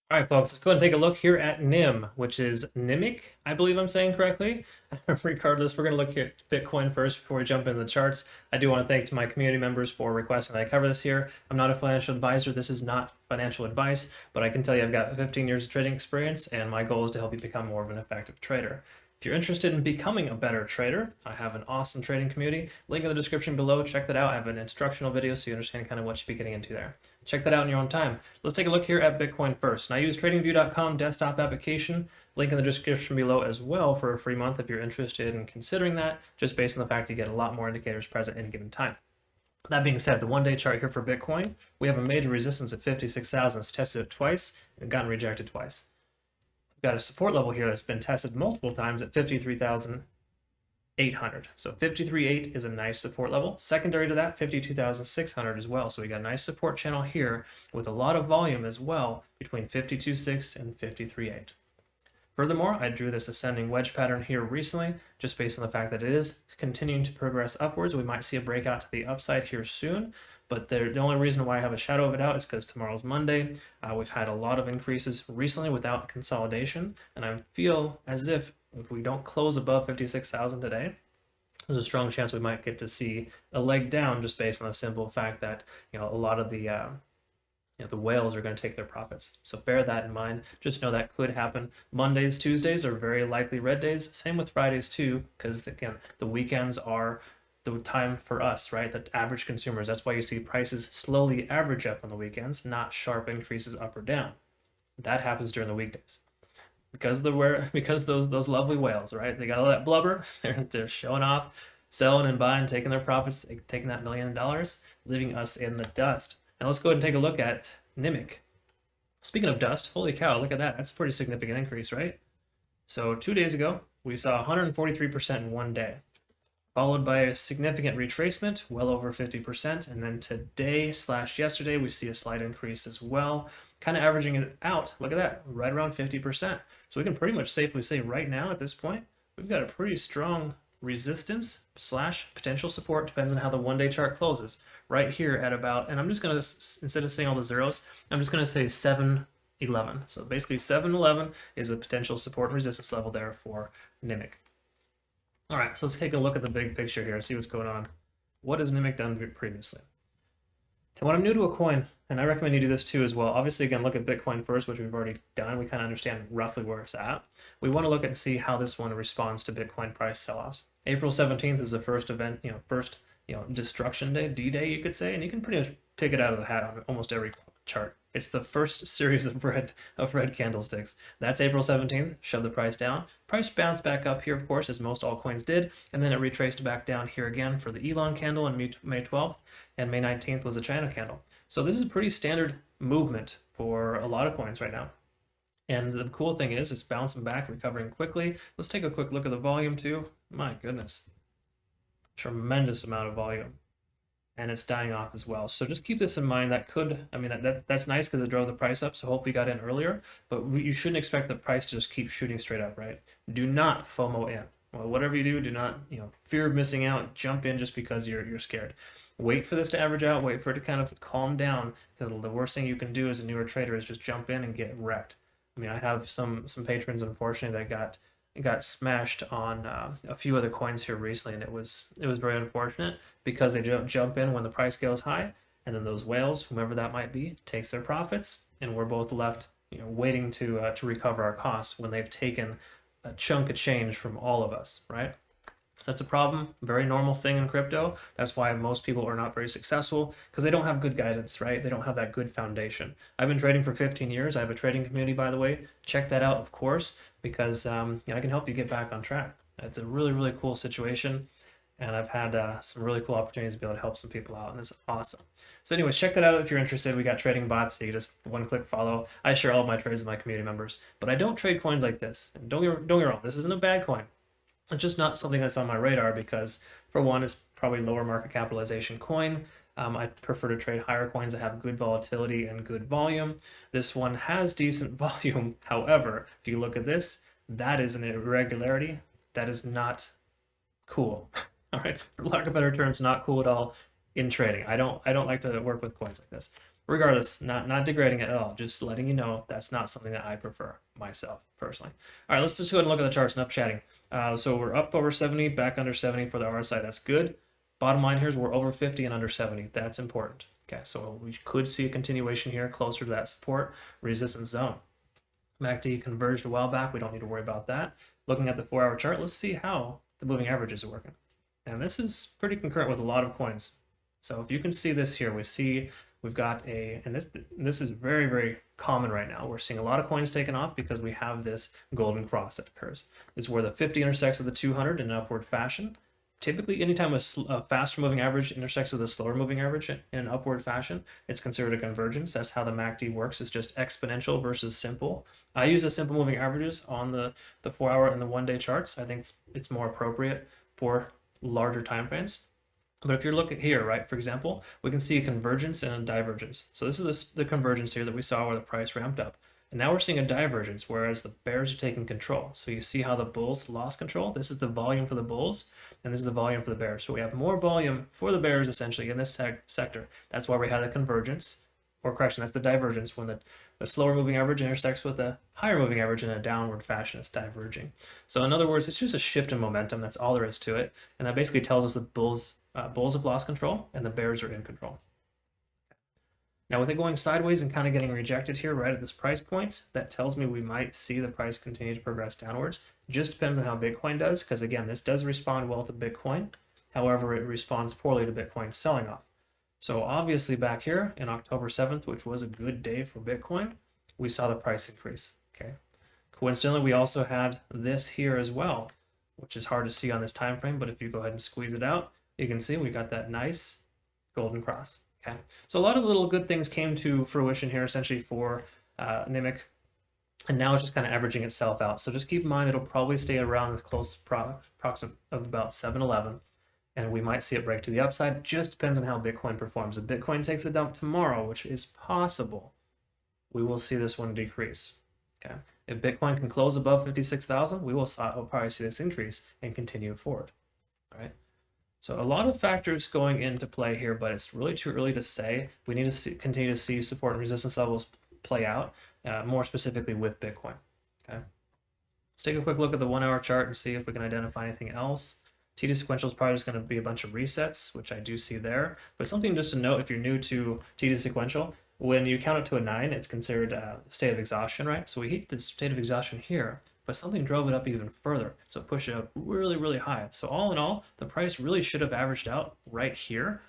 All right, folks, let's go ahead and take a look here at NIM, which is Nimiq, I believe I'm saying correctly. Regardless, we're going to look here at Bitcoin first before we jump into the charts. I do want to thank to my community members for requesting that I cover this here. I'm not a financial advisor. This is not financial advice, but I can tell you I've got 15 years of trading experience, and my goal is to help you become more of an effective trader. If you're interested in becoming a better trader, I have an awesome trading community. Link in the description below. Check that out. I have an instructional video so you understand kind of what you'll be getting into there. Check that out in your own time. Let's take a look here at Bitcoin first. And I use TradingView.com desktop application. Link in the description below as well for a free month if you're interested in considering that, just based on the fact you get a lot more indicators present at any given time. That being said, the one-day chart here for Bitcoin, we have a major resistance at 56,000. It's tested it twice and gotten rejected twice. We've got a support level here that's been tested multiple times at 53,800. So 53.8 is a nice support level. Secondary to that, 52,600 as well. So we got a nice support channel here with a lot of volume as well between 52.6 and 53.8. Furthermore, I drew this ascending wedge pattern here recently, just based on the fact that it is continuing to progress upwards. We might see a breakout to the upside here soon, but the only reason why I have a shadow of it out is because tomorrow's Monday. We've had a lot of increases recently without consolidation, and I feel as if we don't close above 56,000 today, there's a strong chance we might get to see a leg down just based on the simple fact that a lot of the whales are going to take their profits. So bear that in mind. Just know that could happen. Mondays, Tuesdays are very likely red days. Same with Fridays too, because again, the weekends are the time for us, right? The average consumers. That's why you see prices slowly average up on the weekends, not sharp increases up or down. That happens during the weekdays. Because those lovely whales, right? They got all that blubber. They're showing off, selling and buying, taking their profits, taking that $1 million, leaving us in the dust. Now let's go ahead and take a look at Nimiq. Speaking of dust, holy cow, look at that. That's a pretty significant increase, right? So 2 days ago, we saw 143% in one day, followed by a significant retracement, well over 50%. And then today/yesterday, we see a slight increase as well, kind of averaging it out. Look at that, right around 50%. So we can pretty much safely say right now at this point, we've got a pretty strong resistance/potential support, depends on how the one-day chart closes, right here at about, and I'm just going to, instead of saying all the zeros, I'm just going to say 711. So basically 711 is a potential support and resistance level there for Nimiq. All right, so let's take a look at the big picture here and see what's going on. What has Nimiq done previously? And when I'm new to a coin, and I recommend you do this too as well, obviously, again, look at Bitcoin first, which we've already done. We kind of understand roughly where it's at. We want to look and see how this one responds to Bitcoin price sell-offs. April 17th is the first event, first destruction day, D-Day, you could say, and you can pretty much pick it out of the hat on almost every chart. It's the first series of red candlesticks. That's April 17th. Shove the price down. Price bounced back up here, of course, as most altcoins did, and then it retraced back down here again for the Elon candle on May 12th, and May 19th was a China candle. So this is a pretty standard movement for a lot of coins right now. And the cool thing is it's bouncing back, recovering quickly. Let's take a quick look at the volume too. My goodness. Tremendous amount of volume. And it's dying off as well. So just keep this in mind. That could, that's nice because it drove the price up. So hopefully you got in earlier, but you shouldn't expect the price to just keep shooting straight up, right? Do not FOMO in. Well, whatever you do not, fear of missing out, jump in just because you're scared. Wait for this to average out, wait for it to kind of calm down, because the worst thing you can do as a newer trader is just jump in and get wrecked. I have some patrons, unfortunately, that got smashed on a few other coins here recently, and it was very unfortunate because they jump in when the price goes high, and then those whales, whomever that might be, takes their profits, and we're both left waiting to recover our costs when they've taken a chunk of change from all of us, right? That's a problem, very normal thing in crypto. That's why most people are not very successful, because they don't have good guidance, right? They don't have that good foundation. I've been trading for 15 years. I have a trading community, by the way. Check that out, of course, because I can help you get back on track. It's a really, really cool situation, and I've had some really cool opportunities to be able to help some people out, and it's awesome. So anyways, check that out if you're interested. We got trading bots, so you just one-click follow. I share all of my trades with my community members, but I don't trade coins like this. And don't get me wrong, this isn't a bad coin. It's just not something that's on my radar because, for one, it's probably lower market capitalization coin. I prefer to trade higher coins that have good volatility and good volume. This one has decent volume. However, if you look at this, that is an irregularity. That is not cool. All right, for lack of better terms, not cool at all in trading. I don't like to work with coins like this. Regardless, not degrading it at all, just letting you know that's not something that I prefer myself personally. All right, let's just go ahead and look at the charts. Enough chatting. So we're up over 70, back under 70 for the RSI. That's good. Bottom line here is we're over 50 and under 70. That's important. Okay, so we could see a continuation here closer to that support resistance zone. MACD converged a while back. We don't need to worry about that. Looking at the 4-hour chart, let's see how the moving averages are working. And this is pretty concurrent with a lot of coins. So if you can see this here, we've got and this is very, very common right now. We're seeing a lot of coins taken off because we have this golden cross that occurs. It's where the 50 intersects with the 200 in an upward fashion. Typically, anytime a faster moving average intersects with a slower moving average in an upward fashion, it's considered a convergence. That's how the MACD works. It's just exponential versus simple. I use the simple moving averages on the 4-hour and the 1-day charts. I think it's more appropriate for larger time frames. But if you're looking here, right, for example, we can see a convergence and a divergence. So this is the convergence here that we saw where the price ramped up. And now we're seeing a divergence, whereas the bears are taking control. So you see how the bulls lost control. This is the volume for the bulls, and this is the volume for the bears. So we have more volume for the bears, essentially, in this sector. That's why we had a convergence, or correction, that's the divergence, when the slower moving average intersects with a higher moving average in a downward fashion. It's diverging. So in other words, it's just a shift in momentum. That's all there is to it. And that basically tells us that bulls have lost control and the bears are in control. Now with it going sideways and kind of getting rejected here right at this price point, that tells me we might see the price continue to progress downwards. Just depends on how Bitcoin does, because again, this does respond well to Bitcoin. However, it responds poorly to Bitcoin selling off. So obviously back here in October 7th, which was a good day for Bitcoin, we saw the price increase. Okay. Coincidentally, we also had this here as well, which is hard to see on this time frame, but if you go ahead and squeeze it out, you can see we got that nice golden cross. Okay, so a lot of little good things came to fruition here essentially for Nimiq, and now it's just kind of averaging itself out. So just keep in mind it'll probably stay around the close approximate of about 711, and we might see it break to the upside. Just depends on how Bitcoin performs. If Bitcoin takes a dump tomorrow, which is possible, we will see this one decrease. Okay, if Bitcoin can close above 56,000, we'll probably see this increase and continue forward. All right. So a lot of factors going into play here, but it's really too early to say. We need to continue to see support and resistance levels play out, more specifically with Bitcoin. Okay, let's take a quick look at the 1-hour chart and see if we can identify anything else. TD sequential is probably just going to be a bunch of resets, which I do see there. But something just to note, if you're new to TD sequential, when you count it to a 9, it's considered a state of exhaustion, right? So we hit this state of exhaustion here, but something drove it up even further. So it pushed it up really, really high. So all in all, the price really should have averaged out right here,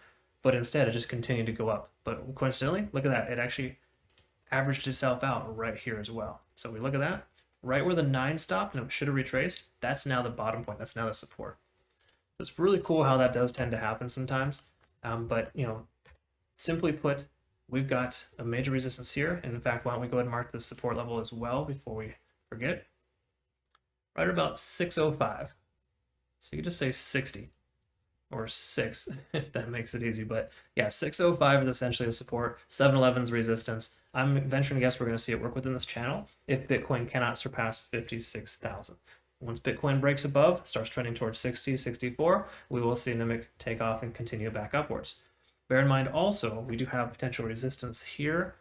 but instead it just continued to go up. But coincidentally, look at that. It actually averaged itself out right here as well. So we look at that, right where the 9 stopped and it should have retraced, that's now the bottom point. That's now the support. It's really cool how that does tend to happen sometimes. But, you know, simply put, we've got a major resistance here. And in fact, why don't we go ahead and mark the support level as well before we forget? Right about 605. So you could just say 60 or 6 if that makes it easy. But yeah, 605 is essentially a support. 711 is resistance. I'm venturing to guess we're going to see it work within this channel if Bitcoin cannot surpass 56,000. Once Bitcoin breaks above, starts trending towards 60, 64, we will see Nimiq take off and continue back upwards. Bear in mind also, we do have potential resistance here.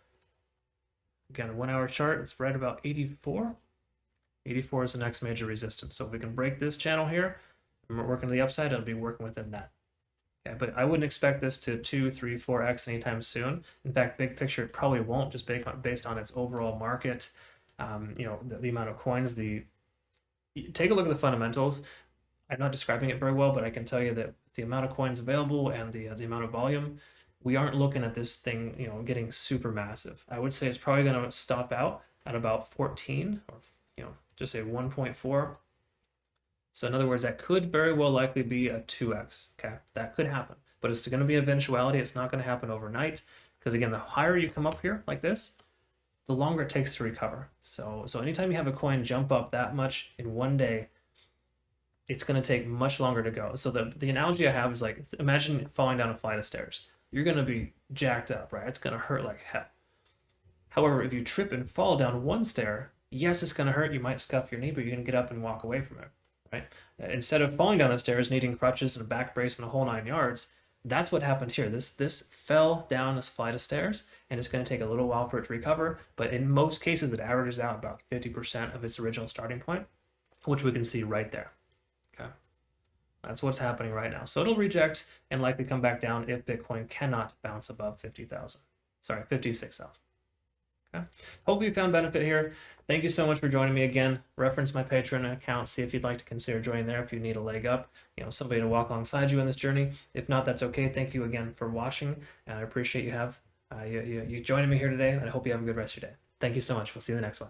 Again, a 1-hour chart, it's right about 84. 84 is the next major resistance. So if we can break this channel here, and we're working to the upside, it'll be working within that. Okay, but I wouldn't expect this to 2, 3, 4x anytime soon. In fact, big picture, it probably won't, just based on its overall market, you know, the amount of coins, take a look at the fundamentals. I'm not describing it very well, but I can tell you that the amount of coins available and the amount of volume, we aren't looking at this thing, you know, getting super massive. I would say it's probably going to stop out at about 14, or, you know, just say 1.4. So in other words, that could very well likely be a 2x. Okay, that could happen, but it's going to be an eventuality. It's not going to happen overnight, because again, the higher you come up here like this, the longer it takes to recover. So anytime you have a coin jump up that much in one day, it's going to take much longer to go. So the analogy I have is like, imagine falling down a flight of stairs. You're going to be jacked up, right? It's going to hurt like hell. However, if you trip and fall down one stair, yes, it's going to hurt. You might scuff your knee, but you're going to get up and walk away from it, right? Instead of falling down the stairs, needing crutches and a back brace and the whole 9 yards, That's what happened here. This fell down a flight of stairs, and it's going to take a little while for it to recover. But in most cases, it averages out about 50% of its original starting point, which we can see right there. Okay, that's what's happening right now. So it'll reject and likely come back down if Bitcoin cannot bounce above 50,000. Sorry, 56,000. Okay. Hopefully you found benefit here. Thank you so much for joining me again. Reference my Patreon account. See if you'd like to consider joining there if you need a leg up, somebody to walk alongside you in this journey. If not, that's okay. Thank you again for watching, and I appreciate you joining me here today, and I hope you have a good rest of your day. Thank you so much. We'll see you in the next one.